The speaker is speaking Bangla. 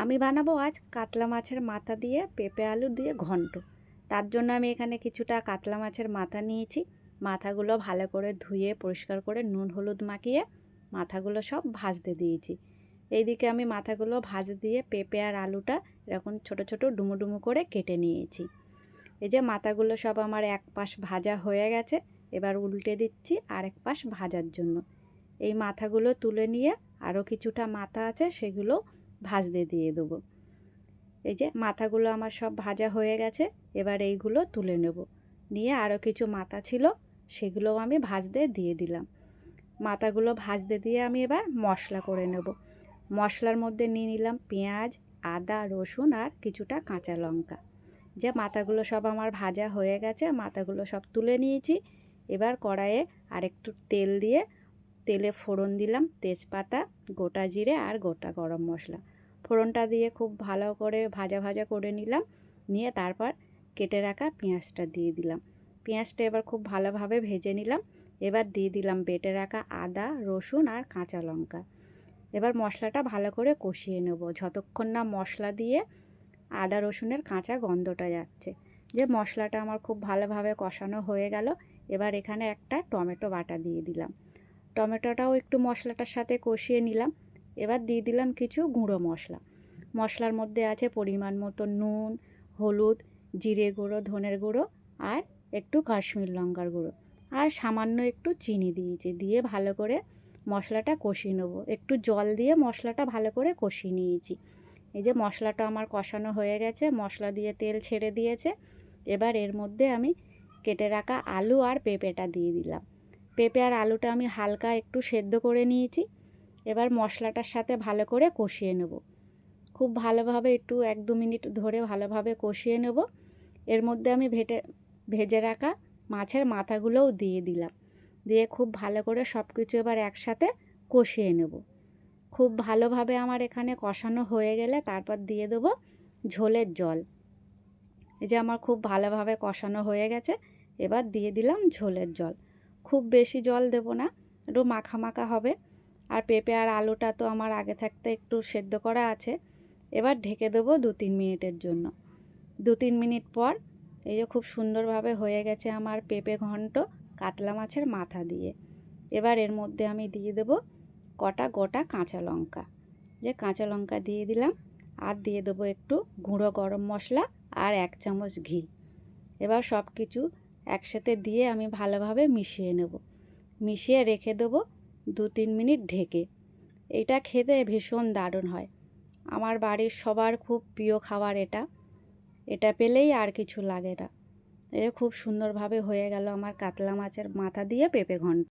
আমি বানাবো আজ কাতলা মাছের মাথা দিয়ে পেঁপে আলু দিয়ে ঘন্ট। তার জন্য আমি এখানে কিছুটা কাতলা মাছের মাথা নিয়েছি। মাথাগুলো ভালো করে ধুয়ে পরিষ্কার করে নুন হলুদ মাখিয়ে মাথাগুলো সব ভাজতে দিয়েছি। এইদিকে আমি মাথাগুলো ভাজতে দিয়ে পেঁপে আর আলুটা এরকম ছোট ছোট ডুমো ডুমো করে কেটে নিয়েছি। এই যে মাথাগুলো সব আমার এক পাশ ভাজা হয়ে গেছে, এবার উল্টে দিচ্ছি আরেক পাশ ভাজার জন্য। এই মাথাগুলো তুলে নিয়ে আরও কিছুটা মাথা আছে সেগুলো ভাজতে দিয়ে দেবো। এই যে মাথাগুলো আমার সব ভাজা হয়ে গেছে, এবার এইগুলো তুলে নেব। নিয়ে আরও কিছু মাথা ছিল সেগুলোও আমি ভাজতে দিয়ে দিলাম। মাথাগুলো ভাজতে দিয়ে আমি এবার মশলা করে নেব। মশলার মধ্যে নিয়ে নিলাম পেঁয়াজ, আদা, রসুন আর কিছুটা কাঁচা লঙ্কা। যে মাথাগুলো সব আমার ভাজা হয়ে গেছে, মাথাগুলো সব তুলে নিয়েছি। এবার কড়াইয়ে আরেকটু তেল দিয়ে তেলে ফোড়ন দিলাম তেজপাতা, গোটা জিরে আর গোটা গরম মশলা। ফোড়নটা দিয়ে খুব ভালো করে ভাজা ভাজা করে নিলাম। নিয়ে তারপর কেটে রাখা পেঁয়াজটা দিয়ে দিলাম। পেঁয়াজটা এবার খুব ভালোভাবে ভেজে নিলাম। এবার দিয়ে দিলাম বেটে রাখা আদা, রসুন আর কাঁচা লঙ্কা। এবার মশলাটা ভালো করে কষিয়ে নেব যতক্ষণ না মশলা দিয়ে আদা রসুনের কাঁচা গন্ধটা যাচ্ছে। যে মশলাটা আমার খুব ভালোভাবে কষানো হয়ে গেল, এবার এখানে একটা টমেটো বাটা দিয়ে দিলাম। টমেটোটাও একটু মশলাটার সাথে কষিয়ে নিলাম। এবার দিয়ে দিলাম কিছু গুঁড়ো মশলা। মশলার মধ্যে আছে পরিমাণ মতো নুন, হলুদ, জিরে গুঁড়ো, ধনের গুঁড়ো আর একটু কাশ্মীর লঙ্কার গুঁড়ো আর সামান্য একটু চিনি দিয়েছি। দিয়ে ভালো করে মশলাটা কষিয়ে নেব। একটু জল দিয়ে মশলাটা ভালো করে কষিয়ে নিয়েছি। এই যে মশলাটা আমার কষানো হয়ে গেছে, মশলা দিয়ে তেল ছেড়ে দিয়েছে। এবার এর মধ্যে আমি কেটে রাখা আলু আর পেঁপেটা দিয়ে দিলাম। পেঁপে আর আলুটা আমি হালকা একটু সেদ্ধ করে নিয়েছি। এবার মশলাটার সাথে ভালো করে কষিয়ে নেব। খুব ভালোভাবে একটু 1-2 মিনিট ধরে ভালোভাবে কষিয়ে নেব। এর মধ্যে আমি ভেজে রাখা মাছের মাথাগুলোও দিয়ে দিলাম। দিয়ে খুব ভালো করে সব কিছু এবার একসাথে কষিয়ে নেব। খুব ভালোভাবে আমার এখানে কষানো হয়ে গেলে তারপর দিয়ে দেবো ঝোলের জল। এই যে আমার খুব ভালোভাবে কষানো হয়ে গেছে, এবার দিয়ে দিলাম ঝোলের জল। খুব বেশি জল দেব না, একটু মাখা মাখা হবে। আর পেঁপে আর আলুটা তো আমার আগে থাকতে একটু সেদ্ধ করা আছে। এবার ঢেকে দেবো 2-3 মিনিটের জন্য। 2-3 মিনিট পর এই যে খুব সুন্দরভাবে হয়ে গেছে আমার পেঁপে ঘন্ট কাতলা মাছের মাথা দিয়ে। এবার এর মধ্যে আমি দিয়ে দেবো কটা গোটা কাঁচা লঙ্কা। যে কাঁচা লঙ্কা দিয়ে দিলাম আর দিয়ে দেবো একটু গুঁড়ো গরম মশলা আর 1 চামচ ঘি। এবার সব কিছু একসাথে দিয়ে আমি ভালোভাবে মিশিয়ে নেব। মিশিয়ে রেখে দেবো 2-3 মিনিট ঢেকে। এটা খেতে ভীষণ দারুণ হয়। আমার বাড়ির সবার খুব প্রিয় খাবার এটা। এটা পেলেই আর কিছু লাগে না। খুব সুন্দরভাবে হয়ে গেল আমার কাতলা মাছের মাথা দিয়ে পেঁপে ঘন্ট।